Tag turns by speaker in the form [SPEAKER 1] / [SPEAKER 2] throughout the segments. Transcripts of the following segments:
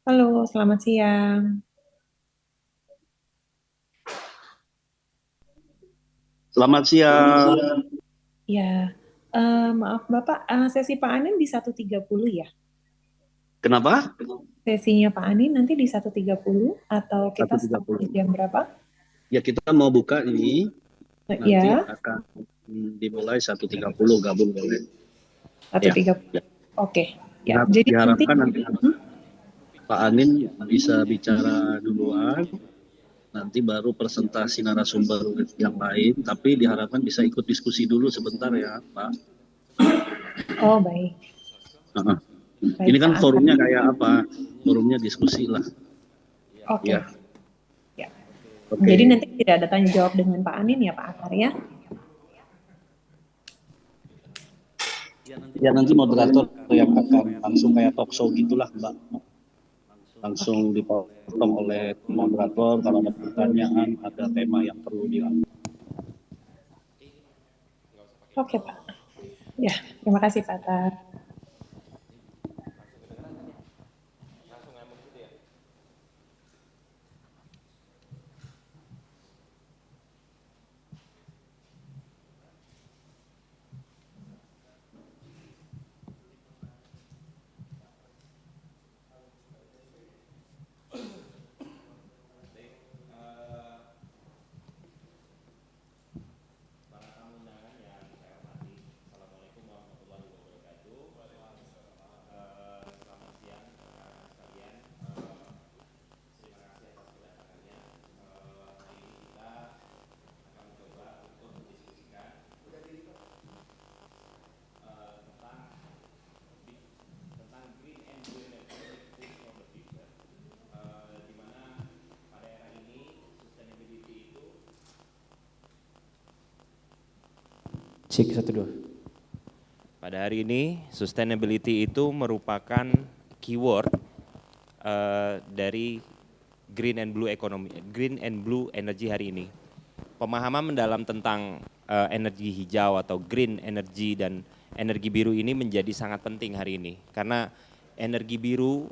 [SPEAKER 1] Halo, selamat siang.
[SPEAKER 2] Selamat siang.
[SPEAKER 1] Ya, maaf Bapak, sesi Pak Anin di 1.30 ya?
[SPEAKER 2] Kenapa?
[SPEAKER 1] Sesinya Pak Anin nanti di 1.30 atau kita start di
[SPEAKER 2] 1.30.
[SPEAKER 1] jam berapa?
[SPEAKER 2] Ya kita mau buka ini, nanti
[SPEAKER 1] Ya,
[SPEAKER 2] akan dimulai 1.30 gabung boleh.
[SPEAKER 1] satu
[SPEAKER 2] Ya,
[SPEAKER 1] tiga puluh. Oke, ya.
[SPEAKER 2] Dihar-
[SPEAKER 1] Jadi nanti,
[SPEAKER 2] diharapkan nanti
[SPEAKER 1] hmm,
[SPEAKER 2] Pak Anin bisa bicara duluan, nanti baru presentasi narasumber yang lain, tapi diharapkan bisa ikut diskusi dulu sebentar ya Pak.
[SPEAKER 1] oh baik,
[SPEAKER 2] Heeh. Ini
[SPEAKER 1] baik
[SPEAKER 2] kan
[SPEAKER 1] Pak Akar.
[SPEAKER 2] forumnya kayak apa? Forumnya diskusi lah.
[SPEAKER 1] Oke,
[SPEAKER 2] Ya,
[SPEAKER 1] ya. Jadi
[SPEAKER 2] oke.
[SPEAKER 1] nanti tidak ada tanya jawab dengan Pak Anin ya Pak Akar ya?
[SPEAKER 2] Ya nanti moderator yang akan langsung kayak talk show gitulah Mbak. Langsung
[SPEAKER 1] Oke,
[SPEAKER 2] dipotong oleh moderator kalau ada pertanyaan, ada tema yang perlu diangkat.
[SPEAKER 1] oke Pak. Ya, terima kasih Pak Akar.
[SPEAKER 3] Cek satu dua. Pada hari ini, sustainability itu merupakan keyword dari green and blue economy, green and blue energy hari ini. Pemahaman mendalam tentang energi hijau atau green energy dan energi biru ini menjadi sangat penting hari ini karena energi biru,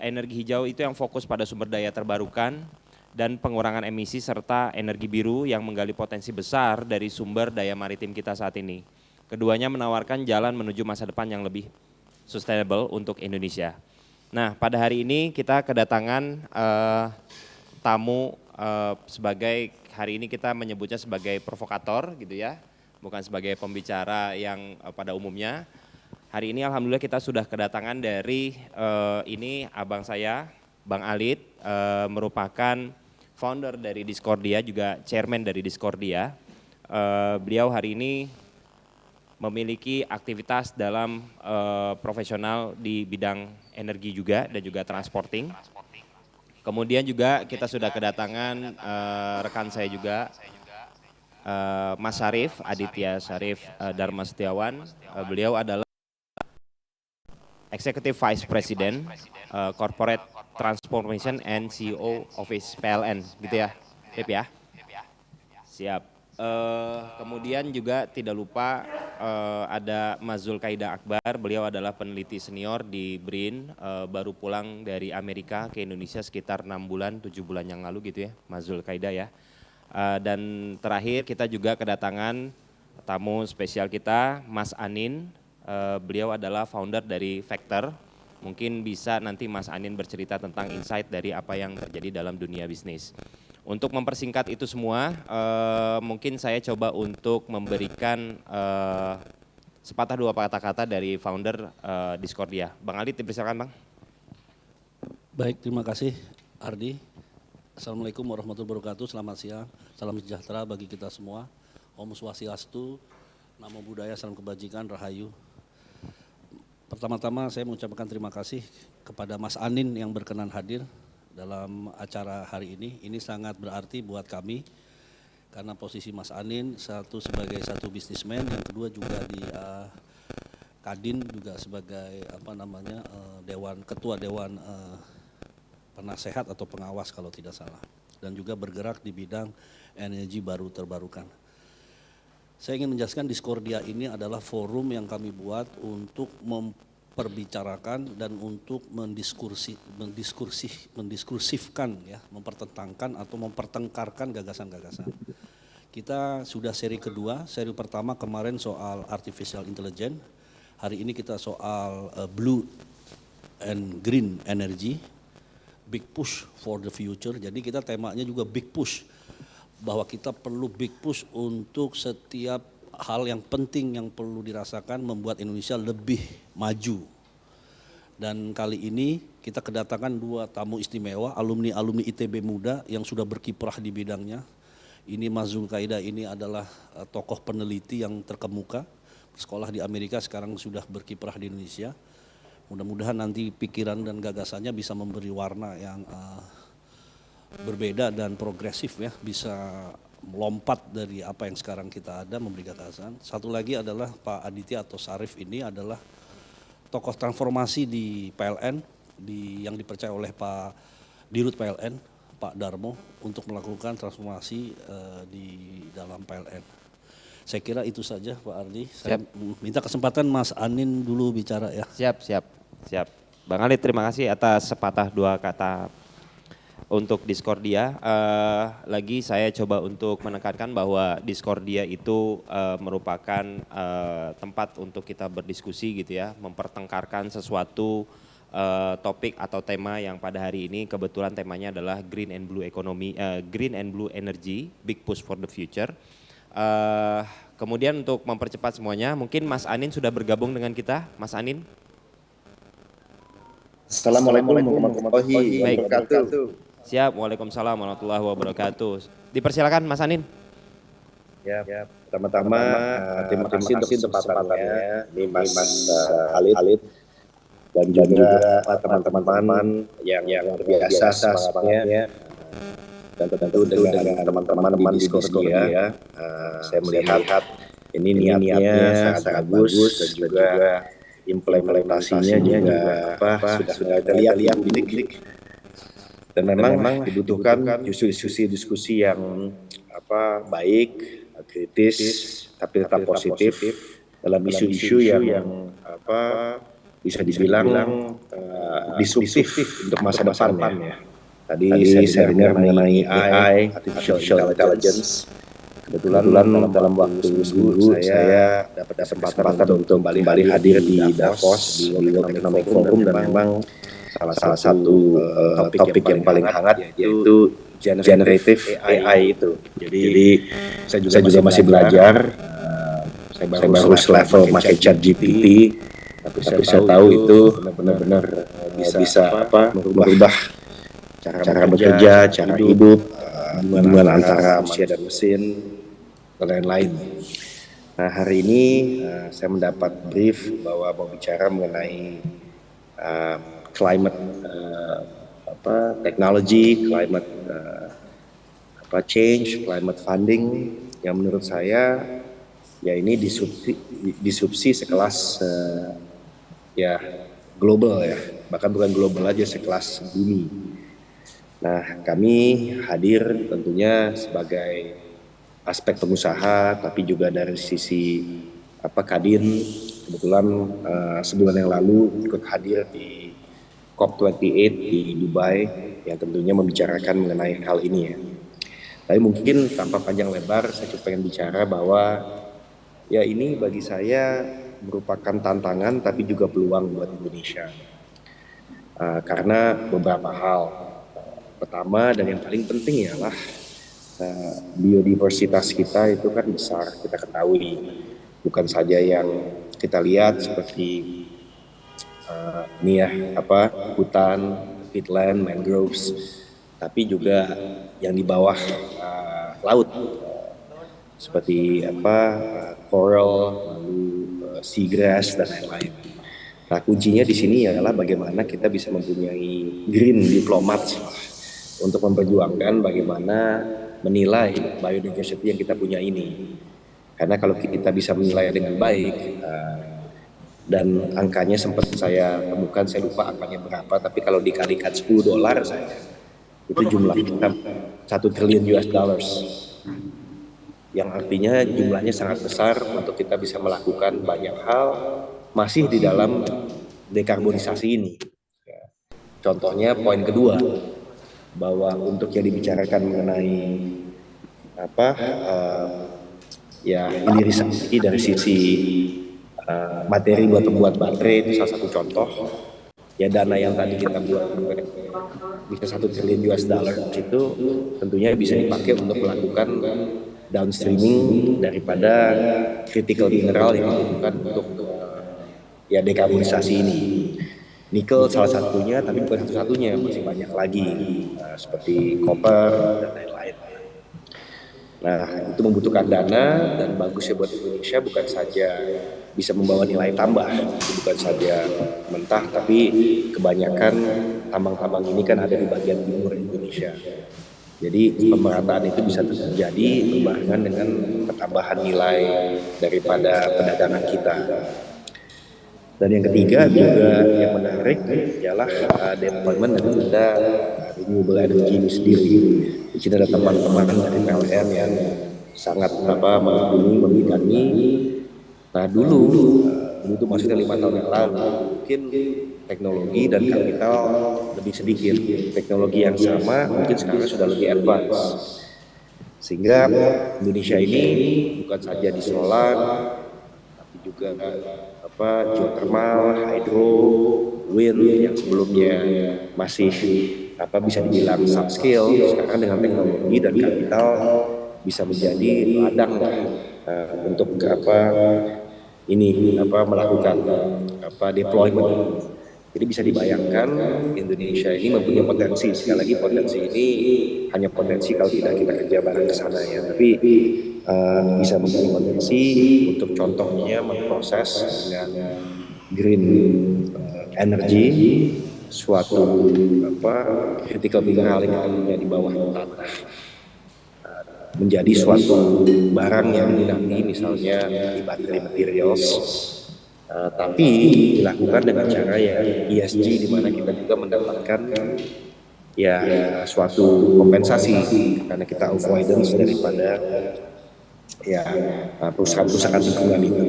[SPEAKER 3] energi hijau itu yang fokus pada sumber daya terbarukan dan pengurangan emisi serta energi biru yang menggali potensi besar dari sumber daya maritim kita saat ini. Keduanya menawarkan jalan menuju masa depan yang lebih sustainable untuk Indonesia. Nah, pada hari ini kita kedatangan tamu sebagai hari ini kita menyebutnya sebagai provokator gitu ya, bukan sebagai pembicara yang pada umumnya. Hari ini alhamdulillah kita sudah kedatangan dari ini abang saya, Bang Alit, merupakan founder dari Discordia, juga chairman dari Discordia. Beliau hari ini memiliki aktivitas dalam profesional di bidang energi juga dan juga transporting. Kemudian juga kita sudah kedatangan rekan saya juga, Mas Syarif, Aditya Syarif Dharma Setiawan. Beliau adalah Executive Vice President Corporate Transformation and CEO Office PLN, gitu ya, Rip ya. Siap. Kemudian juga tidak lupa ada Mas Zulkaida Akbar, beliau adalah peneliti senior di BRIN, baru pulang dari Amerika ke Indonesia sekitar 6 bulan, 7 bulan yang lalu gitu ya, Mas Zulkaida ya. Dan terakhir kita juga kedatangan tamu spesial kita, Mas Anin, beliau adalah founder dari Factor. Mungkin bisa nanti Mas Anin bercerita tentang insight dari apa yang terjadi dalam dunia bisnis. Untuk mempersingkat itu semua, mungkin saya coba untuk memberikan sepatah dua kata-kata dari founder Discordia. Bang Ali, dipersilakan Bang.
[SPEAKER 4] Baik, terima kasih Ardi. Assalamualaikum warahmatullahi wabarakatuh, selamat siang, salam sejahtera bagi kita semua. Om Swastiastu, Namo Buddhaya, salam kebajikan, Rahayu. Pertama-tama saya mengucapkan terima kasih kepada Mas Anin yang berkenan hadir dalam acara hari ini. Ini sangat berarti buat kami karena posisi Mas Anin satu sebagai satu bisnismen, yang kedua juga di Kadin juga sebagai ketua dewan penasehat atau pengawas kalau tidak salah, dan juga bergerak di bidang energi baru terbarukan. Saya ingin menjelaskan Discordia ini adalah forum yang kami buat untuk memperbicarakan dan untuk mendiskursifkan ya, mempertentangkan atau mempertengkarkan gagasan-gagasan. Kita sudah seri kedua, seri pertama kemarin soal artificial intelligence, hari ini kita soal blue and green energy, big push for the future. Jadi kita temanya juga big push, bahwa kita perlu big push untuk setiap hal yang penting yang perlu dirasakan membuat Indonesia lebih maju. Dan kali ini kita kedatangan 2 tamu istimewa, alumni-alumni ITB muda yang sudah berkiprah di bidangnya. Ini Mas Zulkaida ini adalah tokoh peneliti yang terkemuka, sekolah di Amerika, sekarang sudah berkiprah di Indonesia. Mudah-mudahan nanti pikiran dan gagasannya bisa memberi warna yang berbeda dan progresif ya, bisa melompat dari apa yang sekarang kita ada, memberi gagasan. Satu lagi adalah Pak Aditya atau Sarif, ini adalah tokoh transformasi di PLN yang dipercaya oleh Pak Dirut PLN, Pak Darmo, untuk melakukan transformasi di dalam PLN. Saya kira itu saja Pak Ardi. Saya minta kesempatan Mas Anin dulu bicara ya.
[SPEAKER 3] Siap. Bang Ali, terima kasih atas sepatah 2 kata untuk Discordia. Lagi saya coba untuk menekankan bahwa Discordia itu merupakan tempat untuk kita berdiskusi gitu ya, mempertengkarkan sesuatu topik atau tema yang pada hari ini kebetulan temanya adalah green and blue economy, green and blue energy, big push for the future. Kemudian untuk mempercepat semuanya, mungkin Mas Anin sudah bergabung dengan kita, Mas Anin.
[SPEAKER 5] Assalamualaikum warahmatullahi wabarakatuh.
[SPEAKER 3] Siap, waalaikumsalam warahmatullahi wabarakatuh. Dipersilakan Mas Anin.
[SPEAKER 5] Ya, pertama-tama terima kasih untuk kesempatannya, ini Mas Khalid dan juga teman-teman yang luar biasa semangatnya, dan tentu dengan teman-teman di Discordia. Saya melihat ini niatnya sangat bagus dan juga implementasinya juga sudah terlihat publik. Dan memang dibutuhkan diskusi yang baik, kritis, tapi tetap positif dalam isu-isu yang bisa dibilang disruptif untuk masa depan ya. Tadi saya dengar mengenai AI, artificial intelligence. Kebetulan dalam waktu seminggu saya dapat kesempatan untuk kembali hadir di Davos di World Economic Forum, dan memang salah satu topik yang paling hangat yaitu generative AI itu. Jadi saya juga masih belajar. Saya baru level pakai ChatGPT, tapi saya tahu itu benar-benar bisa merubah cara bekerja, cara hidup, hubungan antara manusia dan mesin, dan lain-lain. Nah, hari ini saya mendapat brief bahwa mau bicara mengenai climate technology, climate change, climate funding, yang menurut saya ya ini disrupsi sekelas ya global ya, bahkan bukan global aja, sekelas bumi. Nah, kami hadir tentunya sebagai aspek pengusaha, tapi juga dari sisi Kadin. Kebetulan sebulan yang lalu ikut hadir di COP28 di Dubai, yang tentunya membicarakan mengenai hal ini ya. Tapi mungkin tanpa panjang lebar, saya cuma pengen bicara bahwa ya ini bagi saya merupakan tantangan tapi juga peluang buat Indonesia. Karena beberapa hal. Pertama dan yang paling penting ialah biodiversitas kita itu kan besar, kita ketahui. Bukan saja yang kita lihat seperti hutan, peatland, mangroves, tapi juga yang di bawah laut, seperti coral, lalu seagrass dan lain-lain. Nah, kuncinya di sini adalah bagaimana kita bisa mempunyai green diplomat untuk memperjuangkan bagaimana menilai biodiversity yang kita punya ini. Karena kalau kita bisa menilai dengan baik, dan angkanya sempat saya temukan, saya lupa angkanya berapa, tapi kalau dikalikan $10 saja, itu jumlahnya $1 triliun, yang artinya jumlahnya sangat besar untuk kita bisa melakukan banyak hal masih di dalam dekarbonisasi ini. Contohnya poin kedua, bahwa untuk yang dibicarakan mengenai hilirisasi dari sisi materi buat membuat baterai itu salah satu contoh. Ya dana yang tadi kita buat bisa $1 triliun itu tentunya bisa dipakai untuk melakukan downstreaming daripada critical mineral yang dibutuhkan untuk dekarbonisasi ini. Nikel salah satunya, tapi bukan satu-satunya, masih banyak lagi seperti copper dan lain-lain. Nah, itu membutuhkan dana, dan bagusnya buat Indonesia bukan saja bisa membawa nilai tambah, bukan saja mentah, tapi kebanyakan tambang-tambang ini kan ada di bagian timur Indonesia. Jadi pemerataan itu bisa terjadi berbarengan dengan pertambahan nilai daripada perdagangan kita. Dan yang ketiga juga yang menarik ialah deployment daripada renewable energy ini sendiri. Di sini ada teman-teman dari PLN yang sangat membidangi. Nah dulu itu maksudnya 5 tahun yang lalu, mungkin teknologi dan kapital lebih sedikit. Teknologi yang sama mungkin sekarang sudah lebih advance. Sehingga Indonesia ini bukan saja di solar, tapi juga geothermal, hydro, wind yang sebelumnya masih bisa dibilang subscale, sekarang dengan teknologi dan kapital bisa menjadi ladang untuk melakukan deployment. Jadi bisa dibayangkan Indonesia ini mempunyai potensi. Sekali lagi potensi ini hanya potensi kalau tidak kita kerja bareng ke sana ya. Tapi bisa mempunyai potensi untuk contohnya memproses dengan green energy suatu critical mineral yang ada di bawah tanah menjadi suatu barang yang dinanti, misalnya di baterai materials. Tapi dilakukan dengan cara ESG, di mana kita juga mendapatkan suatu kompensasi karena kita avoidance daripada perusahaan-perusahaan lingkungan itu.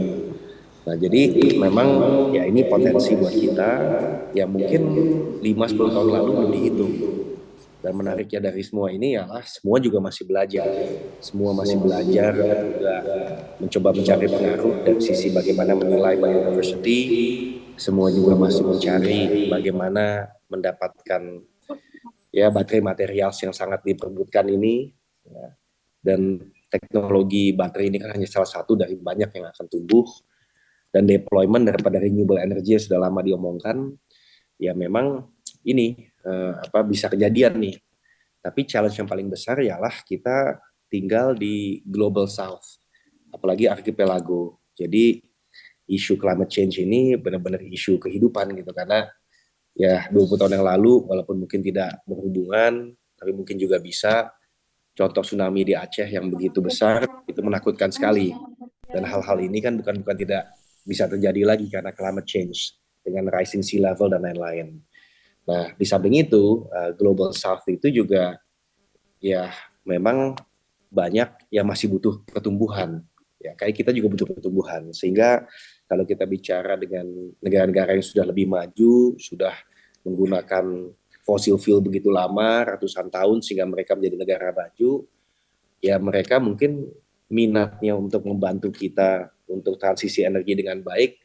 [SPEAKER 5] Nah jadi memang ini potensi buat kita yang mungkin 5-10 tahun lalu belum dihitung. Dan menariknya dari semua ini ialah semua juga masih belajar. Semua masih belajar dan juga mencoba mencari pengaruh dari sisi bagaimana menilai biodiversity. Semua juga masih mencari bagaimana mendapatkan baterai material yang sangat diperebutkan ini. Dan teknologi baterai ini kan hanya salah satu dari banyak yang akan tumbuh. Dan deployment daripada renewable energy yang sudah lama diomongkan, ya memang ini bisa kejadian nih. Tapi challenge yang paling besar ialah kita tinggal di Global South, apalagi archipelago. Jadi isu climate change ini benar-benar isu kehidupan gitu, karena 20 tahun yang lalu walaupun mungkin tidak berhubungan, tapi mungkin juga bisa. Contoh tsunami di Aceh yang begitu besar itu menakutkan sekali. Dan hal-hal ini kan bukan tidak bisa terjadi lagi karena climate change dengan rising sea level dan lain-lain. Nah, di samping itu, Global South itu juga memang banyak yang masih butuh pertumbuhan. Kayak kita juga butuh pertumbuhan. Sehingga kalau kita bicara dengan negara-negara yang sudah lebih maju, sudah menggunakan fossil fuel begitu lama, ratusan tahun, sehingga mereka menjadi negara maju, mereka mungkin minatnya untuk membantu kita untuk transisi energi dengan baik,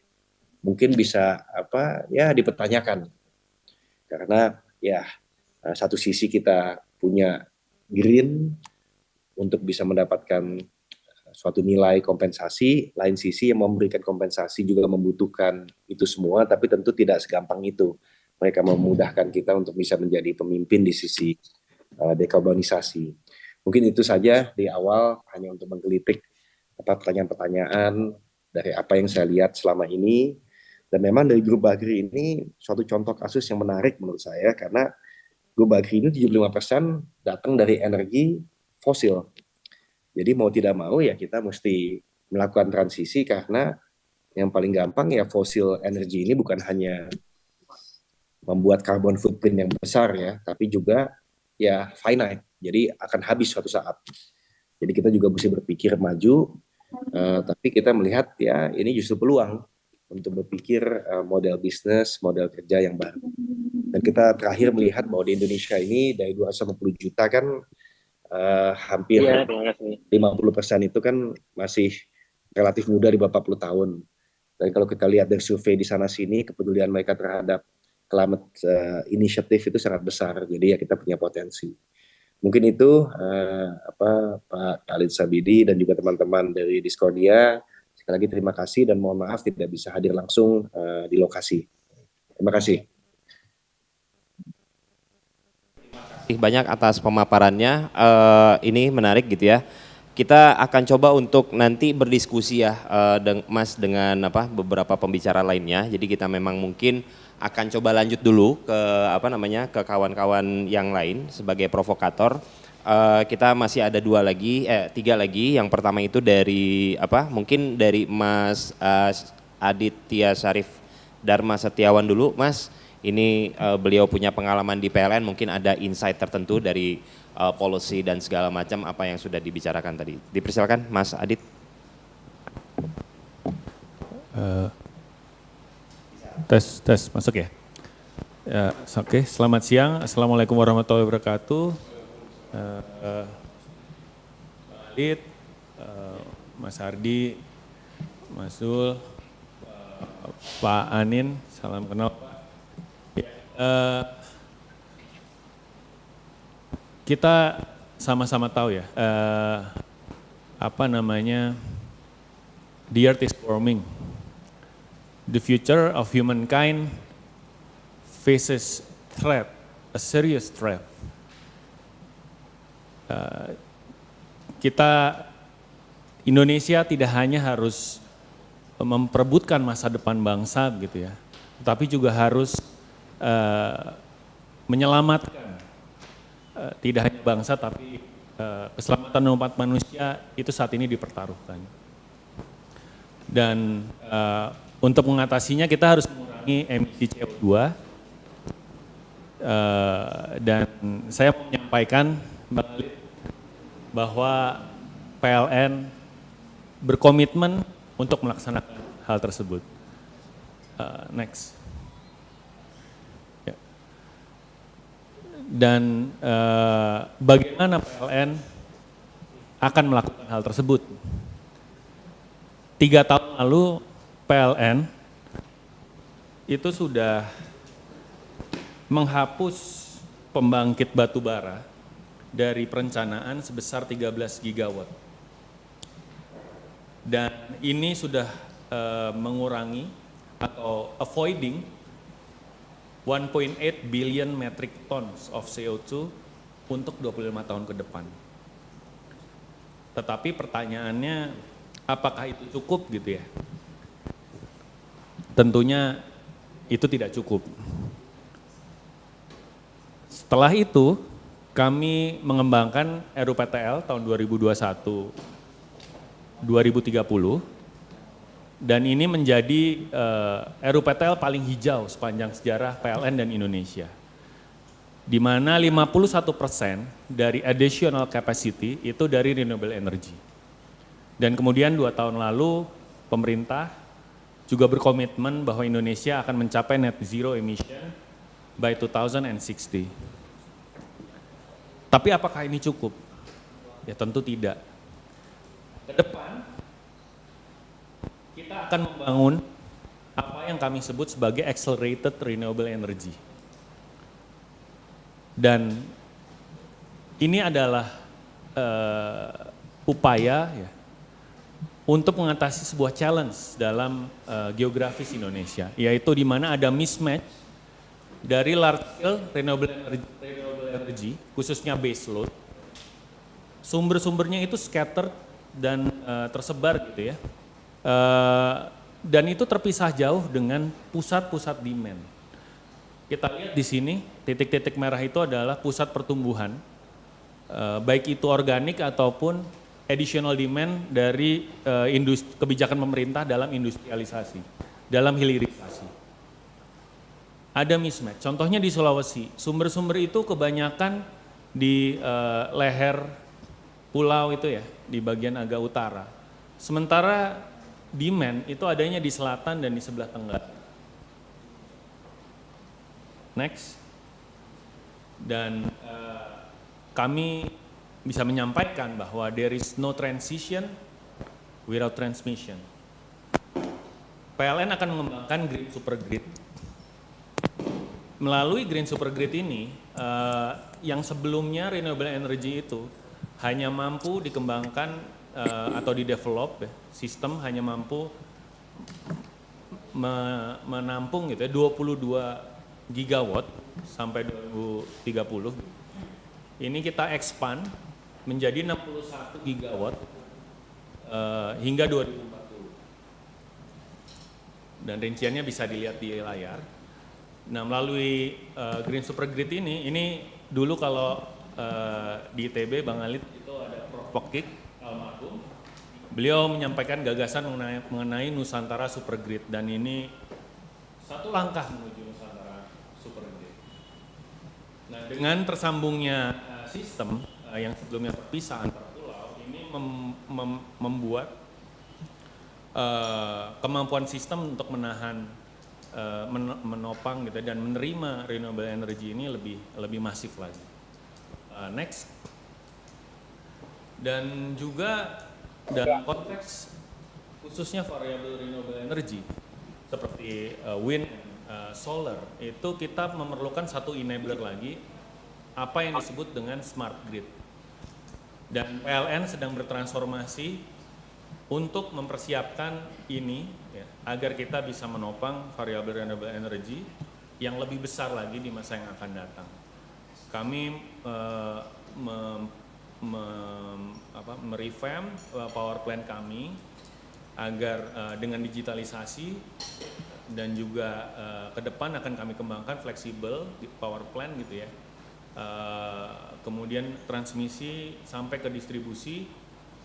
[SPEAKER 5] mungkin bisa dipertanyakan. Karena satu sisi kita punya green untuk bisa mendapatkan suatu nilai kompensasi, lain sisi yang memberikan kompensasi juga membutuhkan itu semua, tapi tentu tidak segampang itu. Mereka memudahkan kita untuk bisa menjadi pemimpin di sisi dekarbonisasi. Mungkin itu saja di awal, hanya untuk menggelitik pertanyaan-pertanyaan dari apa yang saya lihat selama ini. Dan memang dari Grup Bagri ini suatu contoh kasus yang menarik menurut saya, karena Grup Bagri ini 75% datang dari energi fosil. Jadi mau tidak mau kita mesti melakukan transisi, karena yang paling gampang fosil energi ini bukan hanya membuat carbon footprint yang besar tapi juga finite. Jadi akan habis suatu saat. Jadi kita juga mesti berpikir maju, tapi kita melihat ini justru peluang. untuk berpikir model bisnis, model kerja yang baru. Dan kita terakhir melihat bahwa di Indonesia ini dari 250 juta kan hampir 50% itu kan masih relatif muda di bawah 40 tahun. Dan kalau kita lihat dari survei di sana sini, kepedulian mereka terhadap climate initiative itu sangat besar. Jadi ya kita punya potensi. Mungkin itu Pak Khalid Sabidi dan juga teman-teman dari Discordia. Sekali lagi terima kasih dan mohon maaf tidak bisa hadir langsung di lokasi. Terima kasih.
[SPEAKER 3] Banyak atas pemaparannya, ini menarik gitu ya. Kita akan coba untuk nanti berdiskusi ya Mas dengan beberapa pembicara lainnya. Jadi kita memang mungkin akan coba lanjut dulu ke ke kawan-kawan yang lain sebagai provokator. Kita masih ada tiga lagi. Yang pertama itu dari mungkin dari Mas Aditya Syarif Dharma Setiawan dulu, Mas. Ini beliau punya pengalaman di PLN, mungkin ada insight tertentu dari policy dan segala macam apa yang sudah dibicarakan tadi. Dipersilakan Mas Adit.
[SPEAKER 6] Tes masuk ya? Oke, selamat siang. Assalamualaikum warahmatullahi wabarakatuh. Adit, Mas Ardi, Mas Zul, Pak Anin, salam kenal Pak. Kita sama-sama tahu ya, the earth is warming. The future of humankind faces threat, a serious threat. Indonesia tidak hanya harus memperebutkan masa depan bangsa gitu ya, tetapi juga harus menyelamatkan tidak hanya bangsa tapi keselamatan umat manusia itu saat ini dipertaruhkan. Dan untuk mengatasinya kita harus mengurangi emisi CO2 dan saya mau menyampaikan bahwa PLN berkomitmen untuk melaksanakan hal tersebut. Next. Dan bagaimana PLN akan melakukan hal tersebut. 3 tahun lalu PLN itu sudah menghapus pembangkit batu bara dari perencanaan sebesar 13 gigawatt. Dan ini sudah mengurangi atau avoiding 1.8 billion metric tons of CO2 untuk 25 tahun ke depan. Tetapi pertanyaannya, apakah itu cukup gitu ya? Tentunya itu tidak cukup. Setelah itu, kami mengembangkan RUPTL tahun 2021-2030, dan ini menjadi RUPTL paling hijau sepanjang sejarah PLN dan Indonesia. Di mana 51% dari additional capacity itu dari renewable energy. Dan kemudian 2 tahun lalu pemerintah juga berkomitmen bahwa Indonesia akan mencapai net zero emission by 2060. Tapi apakah ini cukup? Ya tentu tidak. Ke depan kita akan membangun apa yang kami sebut sebagai accelerated renewable energy. Dan ini adalah upaya ya, untuk mengatasi sebuah challenge dalam geografis Indonesia, yaitu di mana ada mismatch dari large scale renewable energy, khususnya base load, sumber-sumbernya itu scattered dan tersebar gitu ya. Dan itu terpisah jauh dengan pusat-pusat demand. Kita lihat di sini, titik-titik merah itu adalah pusat pertumbuhan, baik itu organik ataupun additional demand dari kebijakan pemerintah dalam industrialisasi, dalam hilirisasi. Ada mismatch, contohnya di Sulawesi, sumber-sumber itu kebanyakan di leher pulau itu ya, di bagian agak utara. Sementara demand itu adanya di selatan dan di sebelah tenggara. Next. Dan kami bisa menyampaikan bahwa there is no transition without transmission. PLN akan mengembangkan green supergrid. Melalui green supergrid ini, yang sebelumnya renewable energy itu hanya mampu dikembangkan atau di-develop, sistem hanya mampu menampung gitu ya, 22 gigawatt sampai 2030. Ini kita expand menjadi 61 gigawatt hingga 2040. Dan rinciannya bisa dilihat di layar. Nah, melalui green supergrid ini dulu kalau di ITB Bang Alit itu ada Prof. Pekik almarhum. Beliau menyampaikan gagasan mengenai Nusantara Supergrid dan ini satu langkah menuju Nusantara Supergrid. Nah, dengan tersambungnya sistem yang sebelumnya terpisah antar pulau ini membuat kemampuan sistem untuk menahan menopang gitu dan menerima renewable energy ini lebih masif lagi. Next. Dan juga dalam konteks khususnya variable renewable energy seperti wind, solar itu kita memerlukan satu enabler lagi apa yang disebut dengan smart grid. Dan PLN sedang bertransformasi untuk mempersiapkan ini ya, agar kita bisa menopang variable renewable energy yang lebih besar lagi di masa yang akan datang. Kami merevamp power plant kami agar dengan digitalisasi dan juga ke depan akan kami kembangkan fleksibel power plant gitu ya. Kemudian transmisi sampai ke distribusi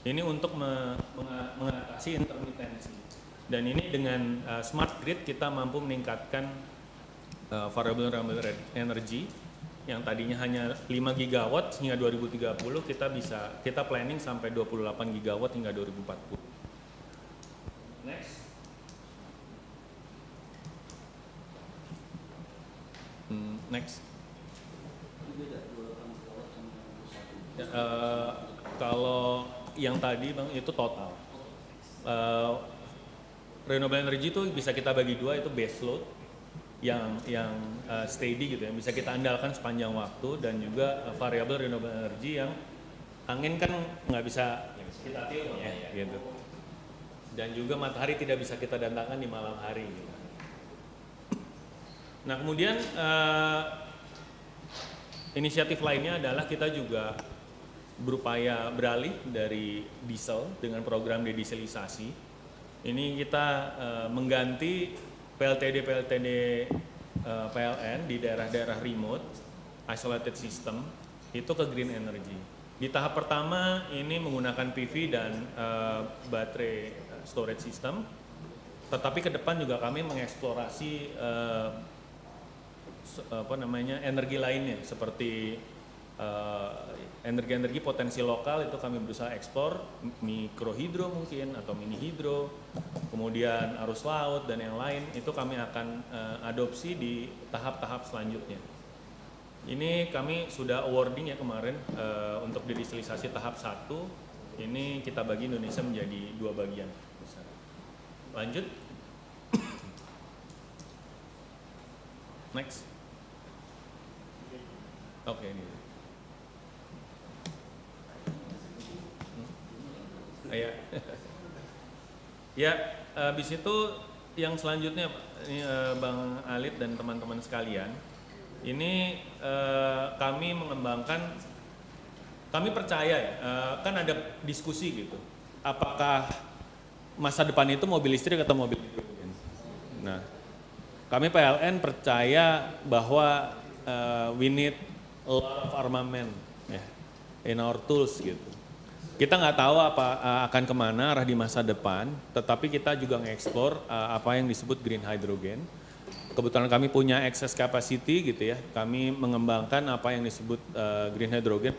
[SPEAKER 6] ini untuk mengatasi intermitensi. Dan ini dengan smart grid kita mampu meningkatkan variable renewable energy yang tadinya hanya 5 gigawatt hingga 2030 kita planning sampai 28 gigawatt hingga 2040. Next. Next. Kalau yang tadi Bang itu total. Renewable energy itu bisa kita bagi dua, itu base load yang steady gitu ya, bisa kita andalkan sepanjang waktu, dan juga variable renewable energy yang angin kan nggak bisa kita tiru ya gitu. Dan juga matahari tidak bisa kita datangkan di malam hari gitu. Nah, kemudian inisiatif lainnya adalah kita juga berupaya beralih dari diesel dengan program dedieselisasi. Ini kita mengganti PLTD PLN di daerah-daerah remote, isolated system, itu ke green energy. Di tahap pertama ini menggunakan PV dan baterai storage system, tetapi ke depan juga kami mengeksplorasi energi lainnya seperti energi-energi potensi lokal. Itu kami berusaha ekspor, mikrohidro mungkin atau mini hidro, kemudian arus laut dan yang lain itu kami akan adopsi di tahap-tahap selanjutnya. Ini kami sudah awarding ya kemarin untuk dedieselisasi tahap 1. Ini kita bagi Indonesia menjadi 2 bagian besar. Lanjut. Next. Oke, ini. Ya, habis itu yang selanjutnya ini Bang Alit dan teman-teman sekalian, ini kami mengembangkan, kami percaya ya, kan ada diskusi gitu, apakah masa depan itu mobil listrik atau mobil hidrogen. Nah, kami PLN percaya bahwa we need a lot of armament in our tools gitu. Kita nggak tahu apa akan kemana arah di masa depan, tetapi kita juga nge-explore apa yang disebut green hydrogen. Kebetulan kami punya excess capacity gitu ya, kami mengembangkan apa yang disebut green hydrogen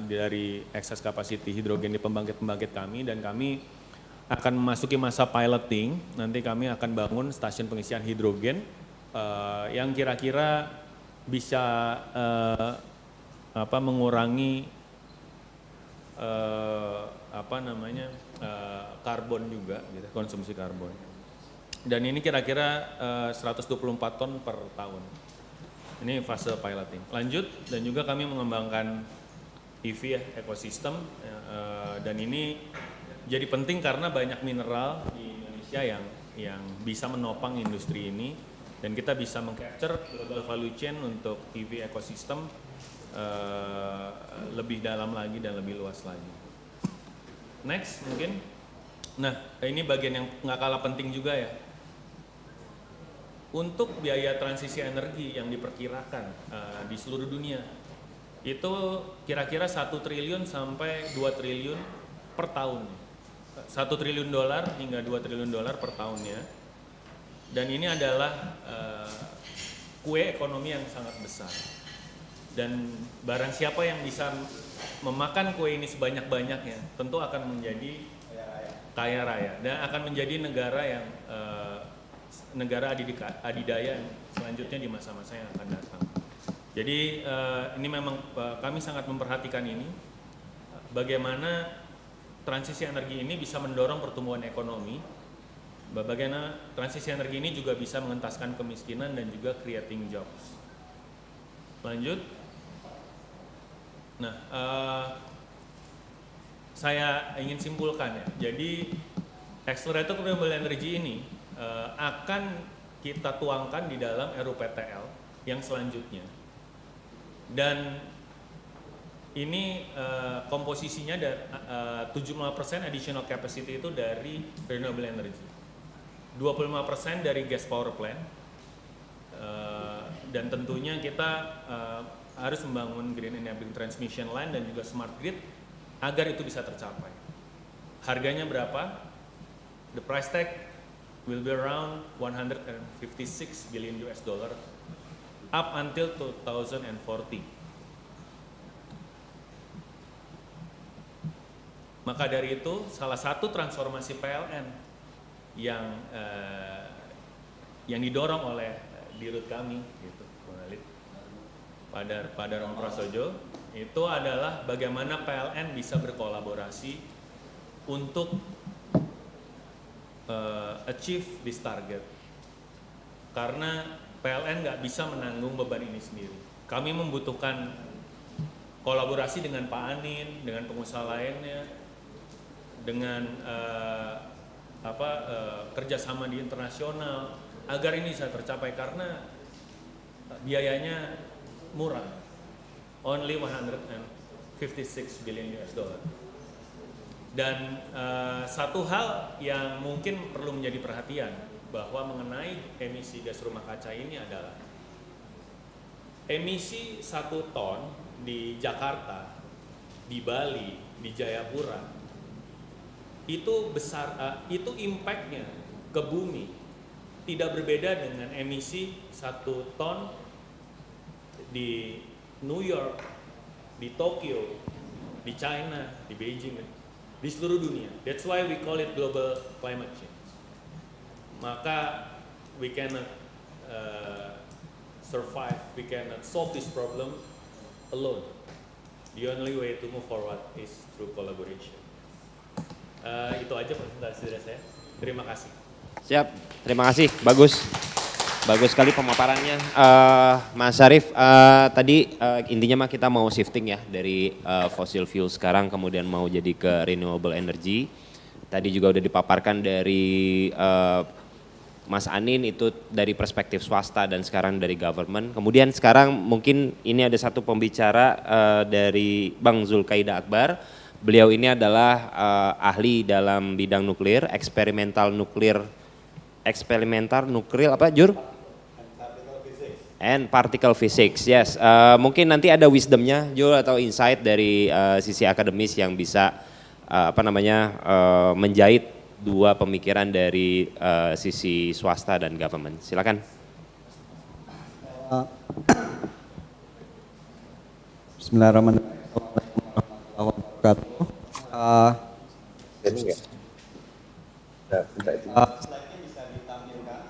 [SPEAKER 6] dari excess capacity hidrogen di pembangkit-pembangkit kami, dan kami akan memasuki masa piloting, nanti kami akan bangun stasiun pengisian hidrogen yang kira-kira bisa mengurangi karbon juga, gitu, konsumsi karbon. Dan ini kira-kira 124 ton per tahun. Ini fase piloting. Lanjut, dan juga kami mengembangkan EV ya, ekosistem, dan ini jadi penting karena banyak mineral di Indonesia yang bisa menopang industri ini, dan kita bisa meng-capture global value chain untuk EV ekosistem lebih dalam lagi dan lebih luas lagi. Next mungkin. Nah, ini bagian yang nggak kalah penting juga ya. Untuk biaya transisi energi yang diperkirakan di seluruh dunia, itu kira-kira 1 triliun sampai 2 triliun per tahun. 1 triliun dolar hingga 2 triliun dolar per tahunnya. Dan ini adalah kue ekonomi yang sangat besar. Dan barang siapa yang bisa memakan kue ini sebanyak-banyaknya, tentu akan menjadi kaya raya dan akan menjadi negara yang negara adidaya selanjutnya di masa-masa yang akan datang. Jadi ini memang kami sangat memperhatikan ini, bagaimana transisi energi ini bisa mendorong pertumbuhan ekonomi, bagaimana transisi energi ini juga bisa mengentaskan kemiskinan dan juga creating jobs. Lanjut. Nah, saya ingin simpulkan ya, jadi accelerator renewable energy ini akan kita tuangkan di dalam RUPTL yang selanjutnya. Dan ini komposisinya 75% additional capacity itu dari renewable energy, 25% dari gas power plant, dan tentunya kita harus membangun green enabling transmission line dan juga smart grid agar itu bisa tercapai. Harganya berapa? The price tag will be around 156 billion US dollar up until 2040. Maka dari itu salah satu transformasi PLN yang didorong oleh dirut kami, gitu, Pak Darmo Prasojo, itu adalah bagaimana PLN bisa berkolaborasi untuk achieve this target. Karena PLN nggak bisa menanggung beban ini sendiri. Kami membutuhkan kolaborasi dengan Pak Anin, dengan pengusaha lainnya, dengan kerjasama di internasional agar ini bisa tercapai, karena biayanya murah, only 156 billion US dollar. Dan satu hal yang mungkin perlu menjadi perhatian bahwa mengenai emisi gas rumah kaca ini adalah emisi 1 ton di Jakarta, di Bali, di Jayapura itu besar, itu impactnya ke bumi tidak berbeda dengan emisi 1 ton di New York, di Tokyo, di China, di Beijing, di seluruh dunia. That's why we call it global climate change. Maka we cannot survive, we cannot solve this problem alone. The only way to move forward is through collaboration. Itu aja presentasi dari saya. Terima kasih.
[SPEAKER 3] Siap, terima kasih, bagus. Bagus sekali pemaparannya, Mas Syarif. Tadi intinya mah kita mau shifting ya dari fossil fuel sekarang kemudian mau jadi ke renewable energy. Tadi juga udah dipaparkan dari Mas Anin itu dari perspektif swasta dan sekarang dari government. Kemudian sekarang mungkin ini ada satu pembicara dari Bang Zulkaida Akbar. Beliau ini adalah ahli dalam bidang nuklir, eksperimental nuklir apa Jur? And particle physics, yes. Mungkin nanti ada wisdomnya Jul atau insight dari sisi akademis yang bisa menjahit dua pemikiran dari sisi swasta dan government. Silakan.
[SPEAKER 7] Bismillahirrahmanirrahim.
[SPEAKER 5] Nah, minta itu.
[SPEAKER 7] Slide-nya bisa ditampilkan.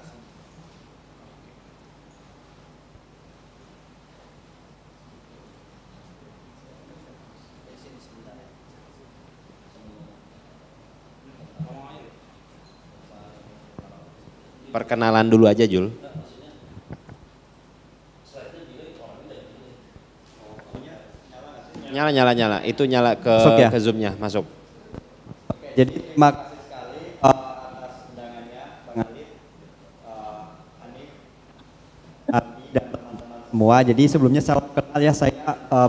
[SPEAKER 3] Perkenalan dulu aja Jul. Nyala. Itu nyala ke
[SPEAKER 7] Masuk ya?
[SPEAKER 3] ke zoom-nya, masuk.
[SPEAKER 7] Jadi terima kasih sekali atas undangannya Bang Alif, Hanif, Abi, dan teman-teman semua. Jadi sebelumnya salam kenal ya, saya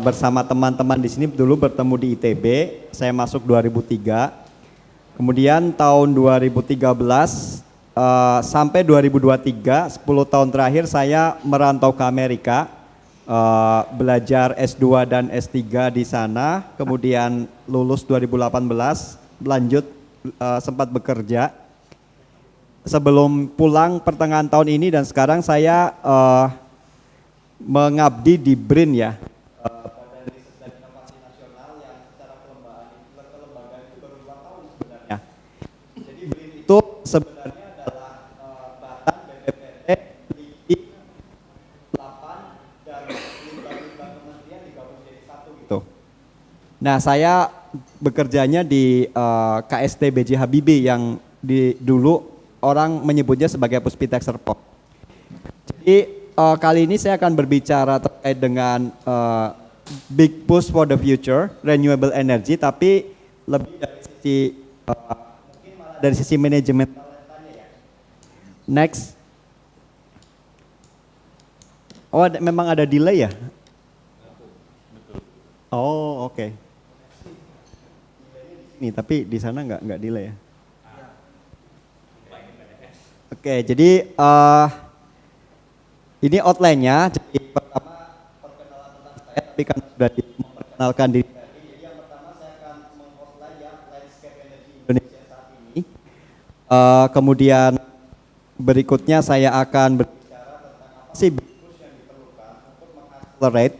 [SPEAKER 7] bersama teman-teman di sini dulu bertemu di ITB. Saya masuk 2003. Kemudian tahun 2013 sampai 2023, 10 tahun terakhir saya merantau ke Amerika. Belajar S2 dan S3 di sana, kemudian lulus 2018, lanjut sempat bekerja. Sebelum pulang pertengahan tahun ini dan sekarang saya mengabdi di BRIN ya. Badan Riset dan Inovasi Nasional yang secara kelembagaan itu baru 2 tahun sebenarnya. Jadi BRIN itu sebenarnya adalah badan BPPT, LIPI, 8 dan lembaga kementerian digabung jadi satu gitu. Nah, saya bekerjanya di KST B.J. Habibie yang dulu orang menyebutnya sebagai Puspitek Serpong. Jadi kali ini saya akan berbicara terkait dengan big push for the future, renewable energy, tapi lebih dari sisi mungkin malah dari sisi manajemen. Next. Oh, memang ada delay ya? Oh, oke. Ini tapi di sana nggak delay ya? Oke, jadi ini outline-nya. Jadi pertama perkenalan tentang saya, tapi kan sudah memperkenalkan diri. Jadi yang pertama saya akan meng-outline ya landscape energi Indonesia saat ini. Kemudian berikutnya saya akan berbicara tentang apa sih big push yang diperlukan untuk mengaccelerate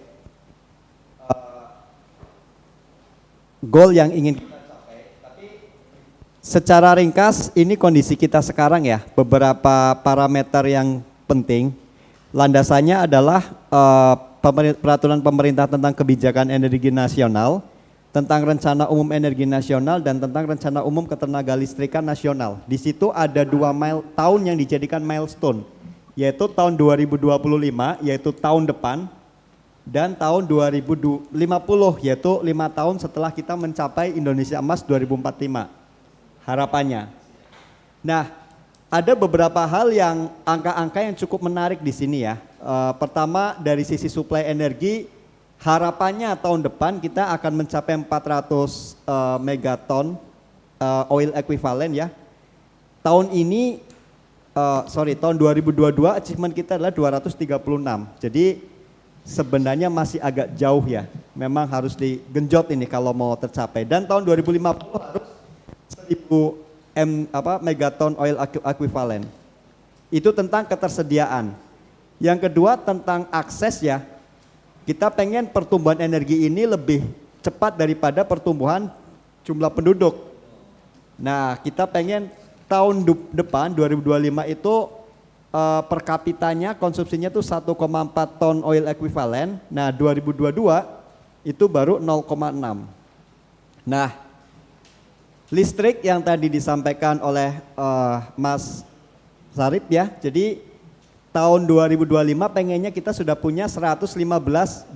[SPEAKER 7] goal yang ingin kita capai. Tapi secara ringkas ini kondisi kita sekarang ya, beberapa parameter yang penting. Landasannya adalah peraturan pemerintah tentang kebijakan energi nasional, tentang rencana umum energi nasional, dan tentang rencana umum ketenaga listrikan nasional. Di situ ada 2 tahun yang dijadikan milestone, yaitu tahun 2025, yaitu tahun depan, dan tahun 2050, yaitu 5 tahun setelah kita mencapai Indonesia Emas 2045, harapannya. Nah, ada beberapa hal yang angka-angka yang cukup menarik di sini ya. Pertama dari sisi suplai energi, harapannya tahun depan kita akan mencapai 400 megaton oil equivalent ya. Tahun ini, tahun 2022 achievement kita adalah 236. Jadi sebenarnya masih agak jauh ya. Memang harus digenjot ini kalau mau tercapai. Dan tahun 2050 harus 1000 megaton oil equivalent. Itu tentang ketersediaan. Yang kedua tentang akses ya. Kita pengen pertumbuhan energi ini lebih cepat daripada pertumbuhan jumlah penduduk. Nah, kita pengen tahun depan 2025 itu per kapitanya konsumsinya tuh 1,4 ton oil equivalent. Nah, 2022 itu baru 0,6. Nah, listrik yang tadi disampaikan oleh Mas Sarip ya, jadi tahun 2025 pengennya kita sudah punya 115